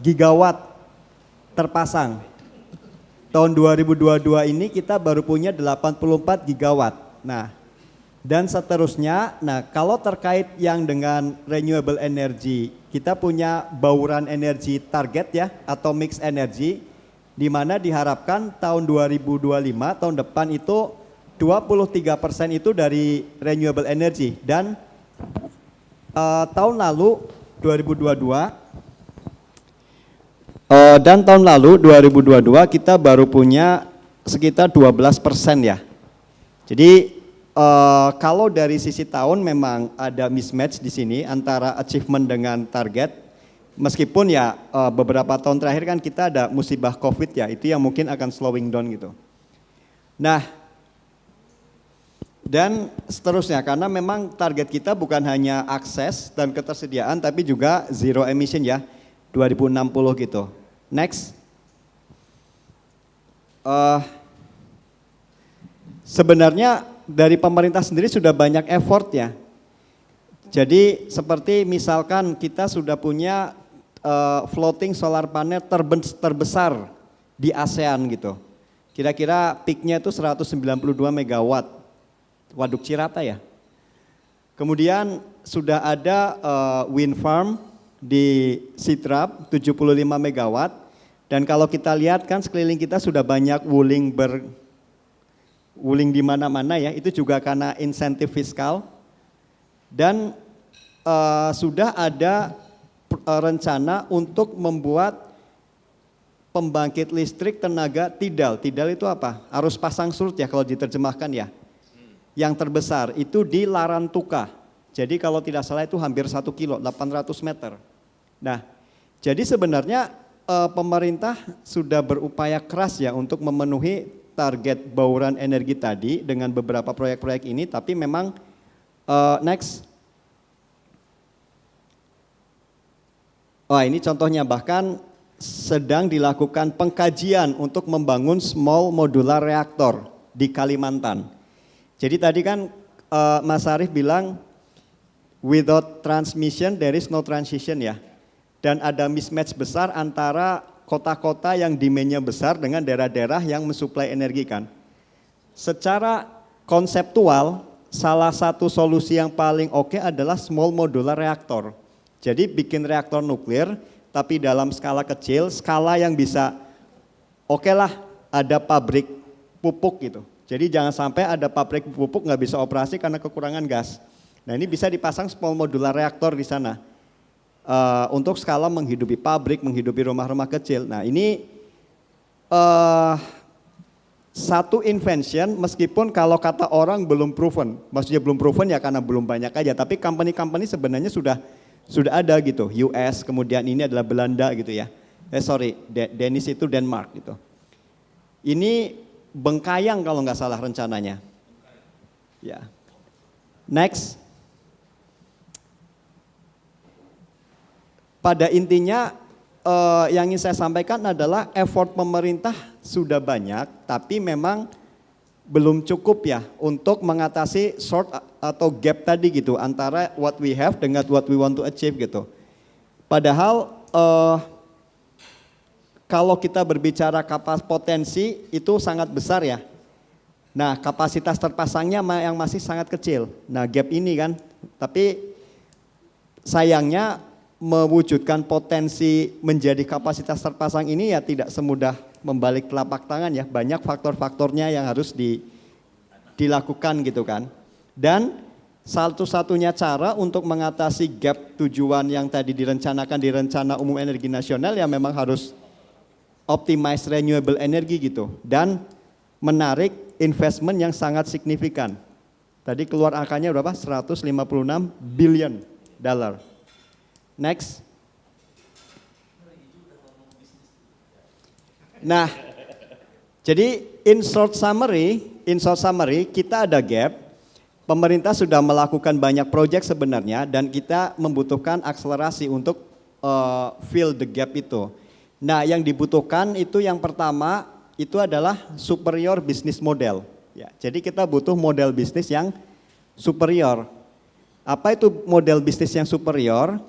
[SPEAKER 7] gigawatt terpasang. Tahun 2022 ini kita baru punya 84 gigawatt. Nah, dan seterusnya. Nah, kalau terkait yang dengan renewable energy, kita punya bauran energi target ya, atau mix energy, di mana diharapkan tahun 2025, tahun depan itu 23% itu dari renewable energy. Dan tahun lalu 2022 kita baru punya sekitar 12% ya. Jadi kalau dari sisi tahun memang ada mismatch di sini antara achievement dengan target. Meskipun ya beberapa tahun terakhir kan kita ada musibah COVID ya, itu yang mungkin akan slowing down gitu. Nah, Dan seterusnya, karena memang target kita bukan hanya akses dan ketersediaan, tapi juga zero emission ya, 2060 gitu. Next. Sebenarnya dari pemerintah sendiri sudah banyak effort ya. Jadi seperti misalkan kita sudah punya floating solar panel terbesar di ASEAN gitu. Kira-kira peaknya itu 192 megawatt. Waduk Cirata ya. Kemudian sudah ada wind farm di Sidrap 75 megawatt. Dan kalau kita lihat kan sekeliling kita sudah banyak wuling di mana-mana ya. Itu juga karena insentif fiskal. Dan sudah ada rencana untuk membuat pembangkit listrik tenaga tidal. Tidal itu apa? Arus pasang surut ya kalau diterjemahkan ya. Yang terbesar itu di Larantuka. Jadi kalau tidak salah itu hampir 1 kilo, 800 meter. Nah, jadi sebenarnya pemerintah sudah berupaya keras ya untuk memenuhi target bauran energi tadi dengan beberapa proyek-proyek ini, tapi memang next. Oh ini contohnya, bahkan sedang dilakukan pengkajian untuk membangun small modular reactor di Kalimantan. Jadi tadi kan Mas Arief bilang without transmission there is no transition ya. Dan ada mismatch besar antara kota-kota yang demand-nya besar dengan daerah-daerah yang mensuplai energi kan. Secara konseptual salah satu solusi yang paling oke adalah small modular reactor. Jadi bikin reaktor nuklir tapi dalam skala kecil, skala yang bisa oke lah ada pabrik pupuk gitu. Jadi jangan sampai ada pabrik pupuk nggak bisa operasi karena kekurangan gas. Nah ini bisa dipasang small modular reaktor di sana untuk skala menghidupi pabrik, menghidupi rumah-rumah kecil. Nah ini satu invention meskipun kalau kata orang belum proven, maksudnya belum proven ya karena belum banyak aja. Tapi company-company sebenarnya sudah ada gitu. US kemudian ini adalah Belanda gitu ya. Danish itu Denmark gitu. Ini Bengkayang kalau nggak salah rencananya. Ya. Next. Pada intinya yang ingin saya sampaikan adalah effort pemerintah sudah banyak, tapi memang belum cukup ya untuk mengatasi short atau gap tadi gitu antara what we have dengan what we want to achieve gitu. Padahal kalau kita berbicara potensi itu sangat besar ya. Nah kapasitas terpasangnya yang masih sangat kecil. Nah gap ini kan, tapi sayangnya mewujudkan potensi menjadi kapasitas terpasang ini ya tidak semudah membalik telapak tangan ya. Banyak faktor-faktornya yang harus dilakukan gitu kan. Dan satu-satunya cara untuk mengatasi gap tujuan yang tadi direncanakan di Rencana Umum Energi Nasional ya memang harus optimize renewable energy gitu dan menarik investment yang sangat signifikan. Tadi keluar angkanya berapa? 156 billion dollar. Next. Nah, jadi in short summary kita ada gap. Pemerintah sudah melakukan banyak proyek sebenarnya dan kita membutuhkan akselerasi untuk fill the gap itu. Nah, yang dibutuhkan itu yang pertama itu adalah superior business model. Ya, jadi kita butuh model bisnis yang superior. Apa itu model bisnis yang superior?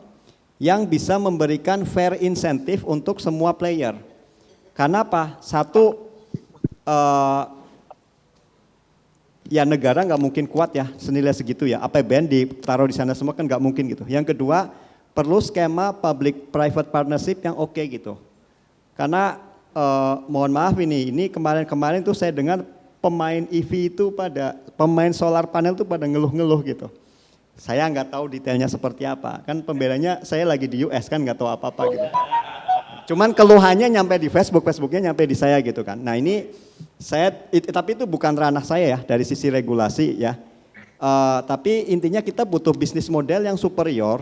[SPEAKER 7] Yang bisa memberikan fair insentif untuk semua player. Karena apa? Satu, ya negara nggak mungkin kuat ya senilai segitu ya. APBN ditaruh di sana semua kan nggak mungkin gitu. Yang kedua, perlu skema public-private partnership yang oke gitu. Karena mohon maaf ini kemarin tuh saya dengar pemain EV itu pemain solar panel tuh pada ngeluh-ngeluh gitu. Saya nggak tahu detailnya seperti apa. Kan pembelanya saya lagi di US kan nggak tahu apa-apa gitu. Cuman keluhannya nyampe di Facebooknya nyampe di saya gitu kan. Nah ini tapi itu bukan ranah saya ya dari sisi regulasi ya. Tapi intinya kita butuh bisnis model yang superior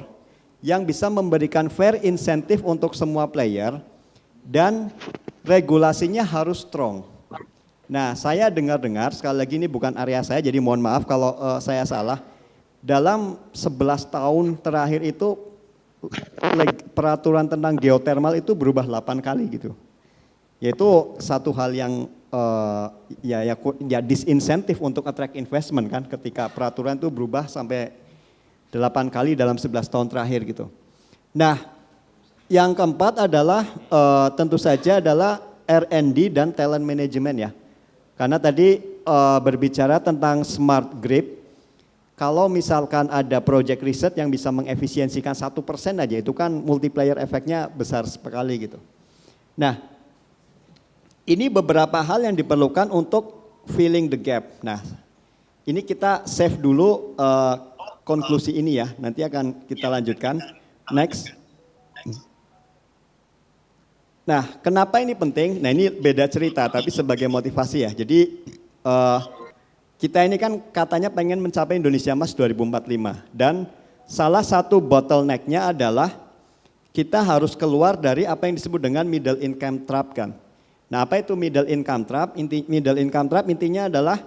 [SPEAKER 7] yang bisa memberikan fair insentif untuk semua player dan regulasinya harus strong. Nah, saya dengar-dengar, sekali lagi ini bukan area saya, jadi mohon maaf kalau saya salah. Dalam 11 tahun terakhir itu peraturan tentang geothermal itu berubah 8 kali gitu. Yaitu satu hal yang ya disinsentif untuk attract investment kan, ketika peraturan itu berubah sampai 8 kali dalam 11 tahun terakhir gitu. Nah, yang keempat adalah tentu saja adalah R&D dan talent management ya. Karena tadi berbicara tentang smart grid, kalau misalkan ada project riset yang bisa mengefisiensikan 1% aja, itu kan multiplier efeknya besar sekali gitu. Nah, ini beberapa hal yang diperlukan untuk filling the gap. Nah, ini kita save dulu konklusi ini ya, nanti akan kita lanjutkan. Next. Nah, kenapa ini penting? Nah, ini beda cerita, tapi sebagai motivasi ya. Jadi kita ini kan katanya pengen mencapai Indonesia Emas 2045. Dan salah satu bottleneck-nya adalah kita harus keluar dari apa yang disebut dengan middle income trap kan. Nah, apa itu middle income trap? Middle income trap intinya adalah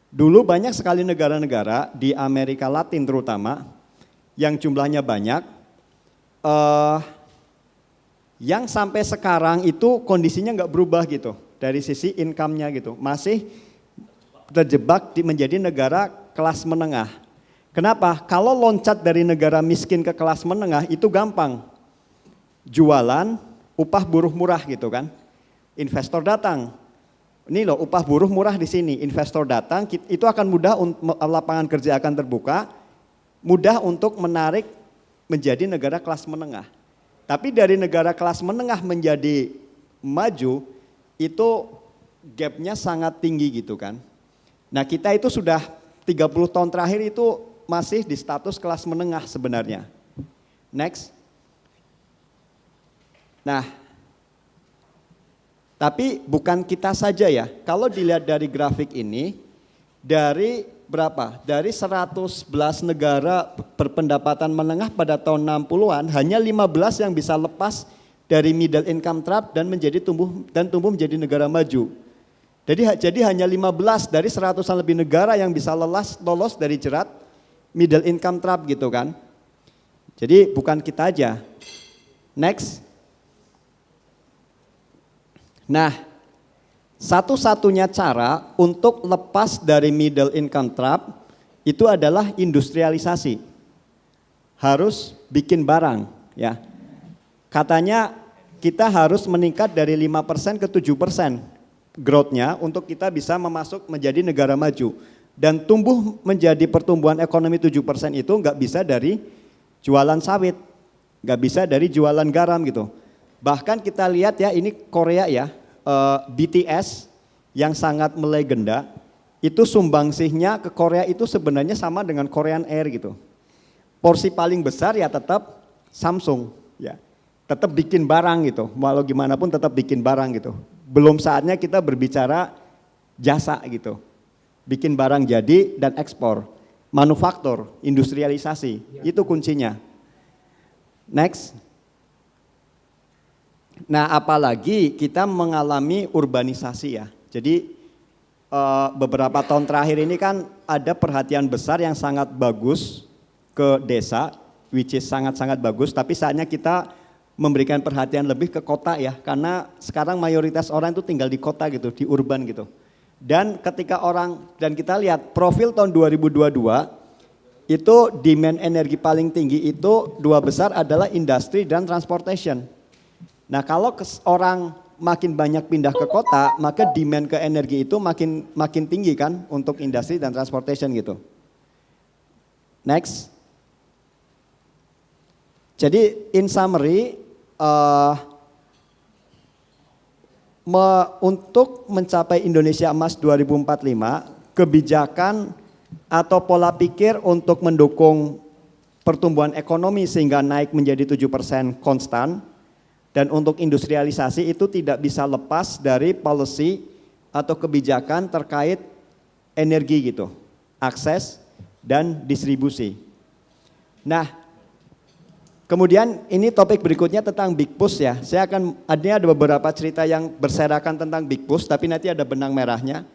[SPEAKER 7] dulu banyak sekali negara-negara di Amerika Latin terutama yang jumlahnya banyak, yang sampai sekarang itu kondisinya nggak berubah gitu dari sisi income-nya gitu, masih terjebak menjadi negara kelas menengah. Kenapa? Kalau loncat dari negara miskin ke kelas menengah itu gampang, jualan upah buruh murah gitu kan, investor datang, ini loh upah buruh murah di sini, investor datang, itu akan mudah, lapangan kerja akan terbuka, mudah untuk menarik menjadi negara kelas menengah. Tapi dari negara kelas menengah menjadi maju, itu gapnya sangat tinggi gitu kan. Nah, kita itu sudah 30 tahun terakhir itu masih di status kelas menengah sebenarnya. Next. Nah, tapi bukan kita saja ya. Kalau dilihat dari grafik ini, dari berapa? Dari 111 negara berpendapatan menengah pada tahun 60-an, hanya 15 yang bisa lepas dari middle income trap dan tumbuh menjadi negara maju. Jadi hanya 15 dari 100-an lebih negara yang bisa lolos dari jerat middle income trap gitu kan. Jadi bukan kita aja. Next. Nah, satu-satunya cara untuk lepas dari middle income trap itu adalah industrialisasi. Harus bikin barang ya. Katanya kita harus meningkat dari 5% ke 7% growth-nya untuk kita bisa menjadi negara maju. Dan tumbuh menjadi pertumbuhan ekonomi 7% itu nggak bisa dari jualan sawit, nggak bisa dari jualan garam gitu. Bahkan kita lihat ya, ini Korea ya, BTS yang sangat melegenda, itu sumbangsihnya ke Korea itu sebenarnya sama dengan Korean Air gitu. Porsi paling besar ya tetap Samsung ya, tetap bikin barang gitu, walau gimana pun tetap bikin barang gitu. Belum saatnya kita berbicara jasa gitu, bikin barang jadi dan ekspor, manufaktur, industrialisasi, itu kuncinya. Next. Nah, apalagi kita mengalami urbanisasi ya. Jadi beberapa tahun terakhir ini kan ada perhatian besar yang sangat bagus ke desa, which is sangat-sangat bagus, tapi saatnya kita memberikan perhatian lebih ke kota ya, karena sekarang mayoritas orang itu tinggal di kota gitu, di urban gitu. Dan ketika dan kita lihat profil tahun 2022, itu demand energi paling tinggi itu dua besar adalah industri dan transportation. Nah, kalau orang makin banyak pindah ke kota, maka demand ke energi itu makin tinggi kan untuk industri dan transportation gitu. Next. Jadi in summary, untuk mencapai Indonesia Emas 2045, kebijakan atau pola pikir untuk mendukung pertumbuhan ekonomi sehingga naik menjadi 7% konstan, dan untuk industrialisasi itu tidak bisa lepas dari policy atau kebijakan terkait energi gitu, akses dan distribusi. Nah, Kemudian ini topik berikutnya tentang Big Push ya. Saya akan ada beberapa cerita yang berserakan tentang Big Push, tapi nanti ada benang merahnya.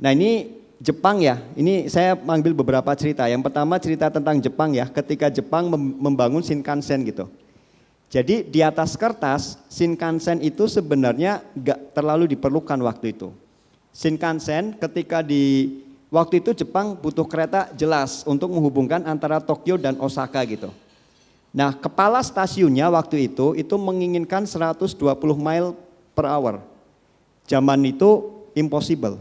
[SPEAKER 7] Nah ini Jepang ya, ini saya ambil beberapa cerita. Yang pertama cerita tentang Jepang ya, ketika Jepang membangun Shinkansen gitu. Jadi di atas kertas Shinkansen itu sebenarnya nggak terlalu diperlukan waktu itu. Shinkansen ketika waktu itu Jepang butuh kereta jelas untuk menghubungkan antara Tokyo dan Osaka gitu. Nah kepala stasiunnya waktu itu menginginkan 120 mile per hour. Zaman itu impossible.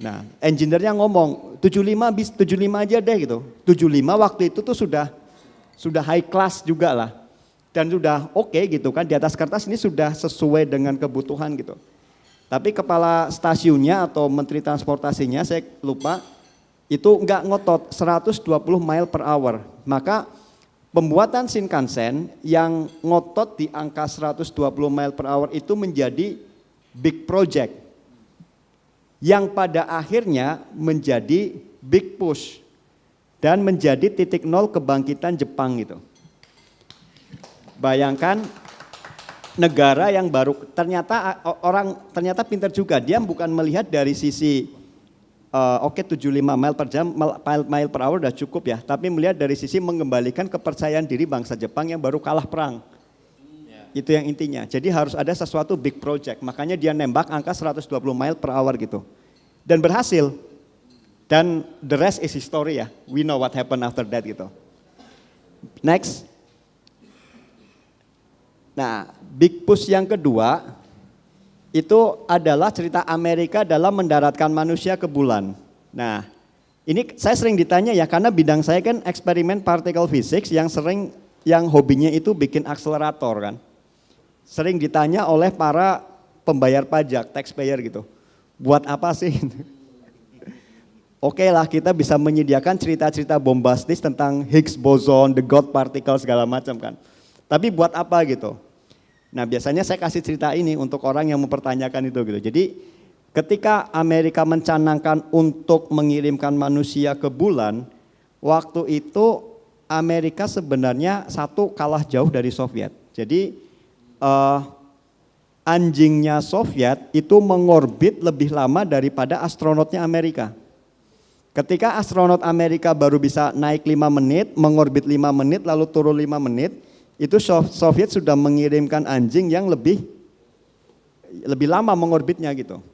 [SPEAKER 7] Nah engineer-nya ngomong 75 aja deh gitu. 75 waktu itu tuh sudah high class juga lah. Dan sudah oke gitu kan, di atas kertas ini sudah sesuai dengan kebutuhan gitu. Tapi kepala stasiunnya atau menteri transportasinya saya lupa, itu enggak ngotot 120 mile per hour. Maka pembuatan Shinkansen yang ngotot di angka 120 mile per hour itu menjadi big project. Yang pada akhirnya menjadi big push dan menjadi titik nol kebangkitan Jepang gitu. Bayangkan negara yang baru ternyata pintar juga, dia bukan melihat dari sisi 75 mile per jam, mile per hour udah cukup ya, tapi melihat dari sisi mengembalikan kepercayaan diri bangsa Jepang yang baru kalah perang. Itu yang intinya. Jadi harus ada sesuatu big project, makanya dia nembak angka 120 mile per hour gitu. Dan berhasil. Dan the rest is history ya. We know what happened after that gitu. Next. Nah, big push yang kedua itu adalah cerita Amerika dalam mendaratkan manusia ke bulan. Nah, ini saya sering ditanya ya, karena bidang saya kan eksperimen particle physics yang hobinya itu bikin akselerator kan. Sering ditanya oleh para pembayar pajak, taxpayer gitu. Buat apa sih? Oke lah, kita bisa menyediakan cerita-cerita bombastis tentang Higgs boson, the God particle segala macam kan. Tapi buat apa gitu? Nah biasanya saya kasih cerita ini untuk orang yang mempertanyakan itu gitu. Jadi ketika Amerika mencanangkan untuk mengirimkan manusia ke bulan, waktu itu Amerika sebenarnya kalah jauh dari Soviet. Jadi anjingnya Soviet itu mengorbit lebih lama daripada astronotnya Amerika. Ketika astronot Amerika baru bisa naik 5 menit, mengorbit 5 menit, lalu turun 5 menit, itu Soviet sudah mengirimkan anjing yang lebih lama mengorbitnya gitu.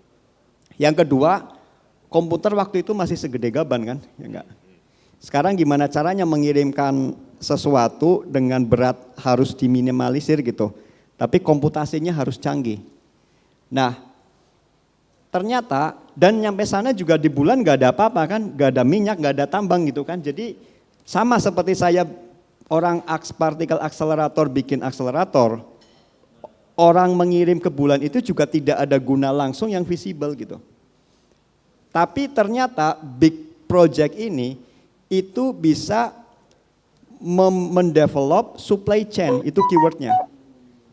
[SPEAKER 7] Yang kedua, komputer waktu itu masih segede gaban kan, ya enggak. Sekarang gimana caranya mengirimkan sesuatu dengan berat harus diminimalisir gitu, tapi komputasinya harus canggih. Nah, ternyata dan nyampe sana juga di bulan nggak ada apa-apa kan, nggak ada minyak, nggak ada tambang gitu kan. Jadi sama seperti saya orang particle accelerator bikin akselerator, orang mengirim ke bulan itu juga tidak ada guna langsung yang visible gitu. Tapi ternyata big project ini itu bisa mendevelop supply chain, itu keywordnya.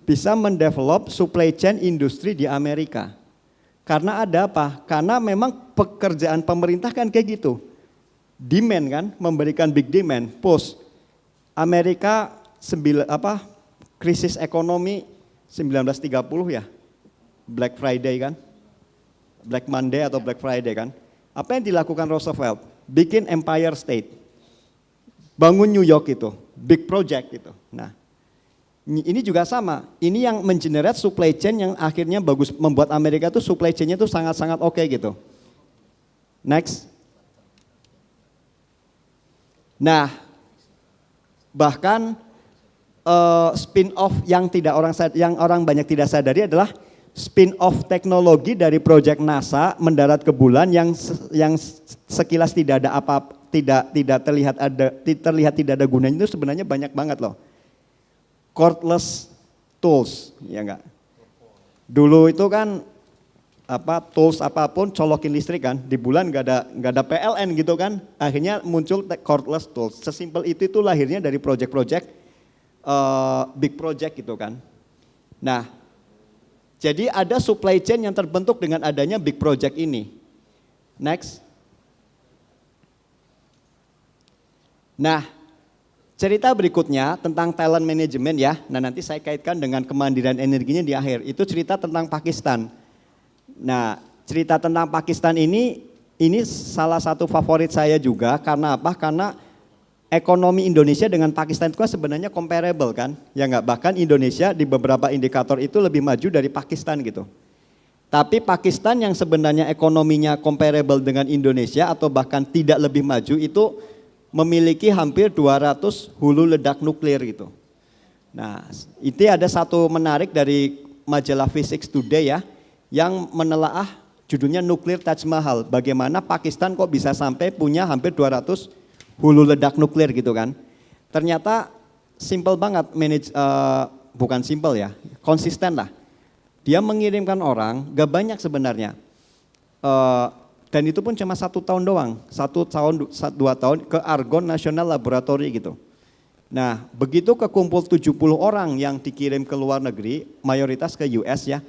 [SPEAKER 7] Bisa mendevelop supply chain industri di Amerika. Karena ada apa? Karena memang pekerjaan pemerintah kan kayak gitu. Demand kan, memberikan big demand, push. Amerika krisis ekonomi 1930 ya, Black Friday kan, Black Monday atau Black Friday kan. Apa yang dilakukan Roosevelt? Bikin Empire State, bangun New York itu, big project gitu. Nah, ini juga sama. Ini yang mengenerate supply chain yang akhirnya bagus, membuat Amerika tuh supply chainnya tuh sangat-sangat oke gitu. Next. Nah, bahkan spin-off yang orang banyak tidak sadari adalah spin-off teknologi dari proyek NASA mendarat ke bulan yang sekilas tidak ada terlihat tidak ada gunanya itu sebenarnya banyak banget loh. Cordless tools, ya enggak. Dulu itu kan tools apapun colokin listrik kan, di bulan nggak ada PLN gitu kan, akhirnya muncul cordless tools. Sesimpel itu lahirnya dari project-project big project gitu kan. Nah, jadi ada supply chain yang terbentuk dengan adanya big project ini. Next. Nah, Cerita berikutnya tentang talent management ya. Nah nanti saya kaitkan dengan kemandirian energinya di akhir. Itu cerita tentang Pakistan. Nah cerita tentang Pakistan ini salah satu favorit saya juga. Karena apa? Karena ekonomi Indonesia dengan Pakistan itu kan sebenarnya comparable kan. Ya enggak, bahkan Indonesia di beberapa indikator itu lebih maju dari Pakistan gitu. Tapi Pakistan yang sebenarnya ekonominya comparable dengan Indonesia atau bahkan tidak lebih maju itu memiliki hampir 200 hulu ledak nuklir gitu. Nah, itu ada satu menarik dari majalah Physics Today ya, yang menelaah judulnya Nuklir Taj Mahal. Bagaimana Pakistan kok bisa sampai punya hampir 200 hulu ledak nuklir gitu kan. Ternyata simple banget, bukan simple ya, konsisten lah. Dia mengirimkan orang, gak banyak sebenarnya. Dan itu pun cuma 1 tahun doang, 1 tahun, 2 tahun ke Argonne National Laboratory gitu. Nah begitu kekumpul 70 orang yang dikirim ke luar negeri, mayoritas ke US ya,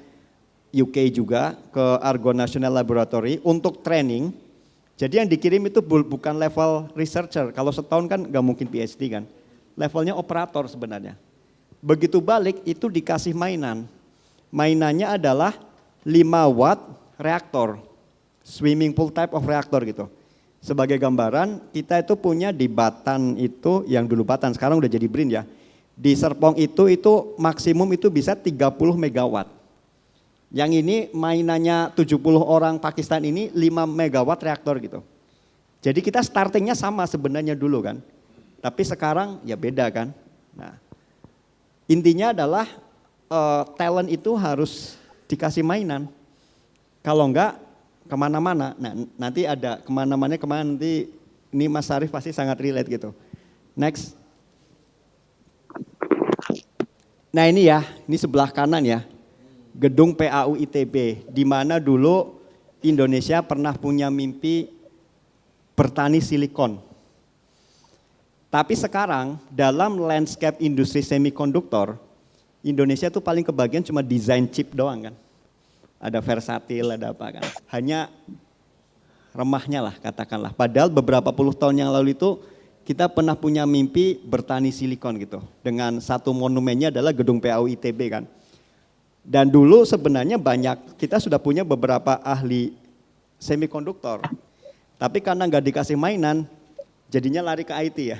[SPEAKER 7] UK juga, ke Argonne National Laboratory untuk training. Jadi yang dikirim itu bukan level researcher, kalau setahun kan gak mungkin PhD kan, levelnya operator sebenarnya. Begitu balik itu dikasih mainan, mainannya adalah 5 watt reaktor. Swimming pool type of reactor gitu. Sebagai gambaran, kita itu punya di Batan itu, yang dulu Batan, sekarang udah jadi BRIN ya. Di Serpong itu maksimum itu bisa 30 megawatt. Yang ini mainannya 70 orang Pakistan ini 5 megawatt reaktor gitu. Jadi kita startingnya sama sebenarnya dulu kan. Tapi sekarang ya beda kan. Nah, intinya adalah talent itu harus dikasih mainan. Kalau enggak kemana-mana, nah nanti ada kemana-mana nanti ini Mas Sarif pasti sangat relate gitu. Next. Nah ini ya, ini sebelah kanan ya, gedung PAU ITB, di mana dulu Indonesia pernah punya mimpi bertani silikon. Tapi sekarang dalam landscape industri semikonduktor, Indonesia tuh paling kebagian cuma desain chip doang kan. Ada versatil, ada apa kan. Hanya remahnya lah katakanlah. Padahal beberapa puluh tahun yang lalu itu kita pernah punya mimpi bertani silikon gitu. Dengan satu monumennya adalah gedung PAU ITB kan. Dan dulu sebenarnya kita sudah punya beberapa ahli semikonduktor. Tapi karena nggak dikasih mainan, jadinya lari ke IT ya.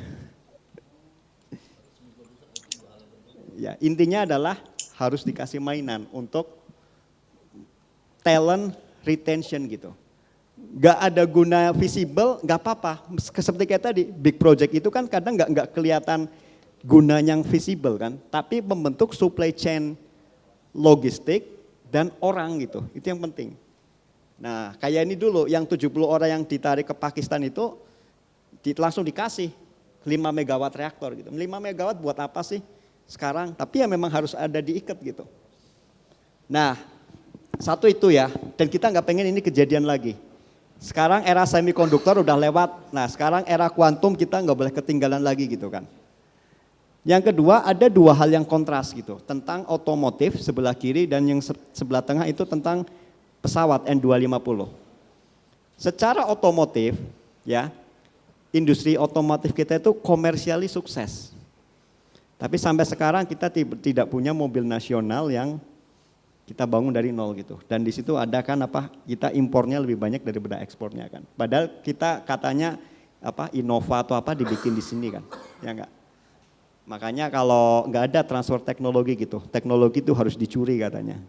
[SPEAKER 7] Ya intinya adalah harus dikasih mainan untuk talent retention gitu. Gak ada guna visible, gak apa-apa. Seperti kayak tadi, big project itu kan kadang gak kelihatan gunanya yang visible kan. Tapi membentuk supply chain logistik dan orang gitu, itu yang penting. Nah kayak ini dulu, yang 70 orang yang ditarik ke Pakistan itu langsung dikasih 5 megawatt reaktor gitu. 5 megawatt buat apa sih sekarang? Tapi ya memang harus ada diikat gitu. Nah, satu itu ya, dan kita nggak pengen ini kejadian lagi. Sekarang era semikonduktor udah lewat, nah sekarang era kuantum kita nggak boleh ketinggalan lagi gitu kan. Yang kedua ada 2 hal yang kontras gitu, tentang otomotif sebelah kiri dan yang sebelah tengah itu tentang pesawat N250. Secara otomotif ya, industri otomotif kita itu komersiali sukses. Tapi sampai sekarang kita tidak punya mobil nasional yang kita bangun dari nol gitu. Dan di situ ada kan kita impornya lebih banyak daripada ekspornya kan. Padahal kita katanya Innova atau apa dibikin di sini kan. Ya enggak. Makanya kalau enggak ada transfer teknologi gitu, teknologi itu harus dicuri katanya.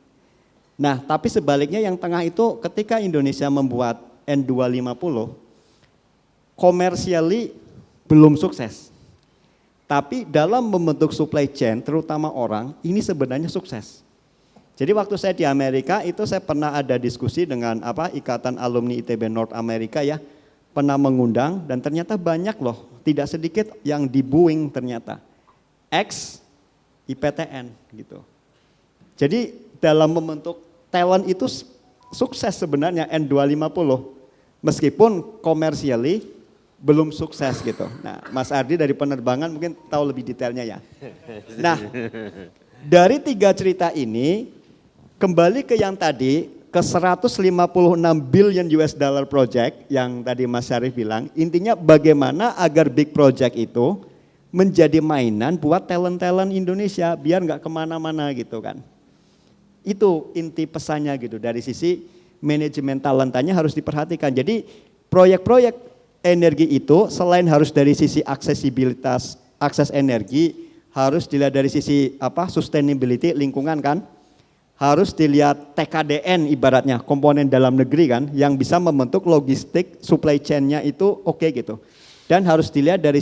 [SPEAKER 7] Nah, tapi sebaliknya yang tengah itu ketika Indonesia membuat N250 komersiali belum sukses. Tapi dalam membentuk supply chain terutama orang ini sebenarnya sukses. Jadi waktu saya di Amerika itu saya pernah ada diskusi dengan Ikatan Alumni ITB North America ya, pernah mengundang dan ternyata banyak loh, tidak sedikit yang di Boeing ternyata, ex IPTN gitu. Jadi dalam membentuk talent itu sukses sebenarnya N250, meskipun komersiali belum sukses gitu. Nah Mas Ardi dari penerbangan mungkin tahu lebih detailnya ya. Nah dari 3 cerita ini, kembali ke yang tadi, ke 156 billion US dollar project yang tadi Mas Syarif bilang, intinya bagaimana agar big project itu menjadi mainan buat talent-talent Indonesia biar nggak kemana-mana gitu kan. Itu inti pesannya gitu, dari sisi manajemen talentanya harus diperhatikan. Jadi proyek-proyek energi itu selain harus dari sisi aksesibilitas, akses energi, harus dilihat dari sisi sustainability, lingkungan kan, harus dilihat TKDN ibaratnya, komponen dalam negeri kan, yang bisa membentuk logistik supply chain-nya itu oke gitu. Dan harus dilihat dari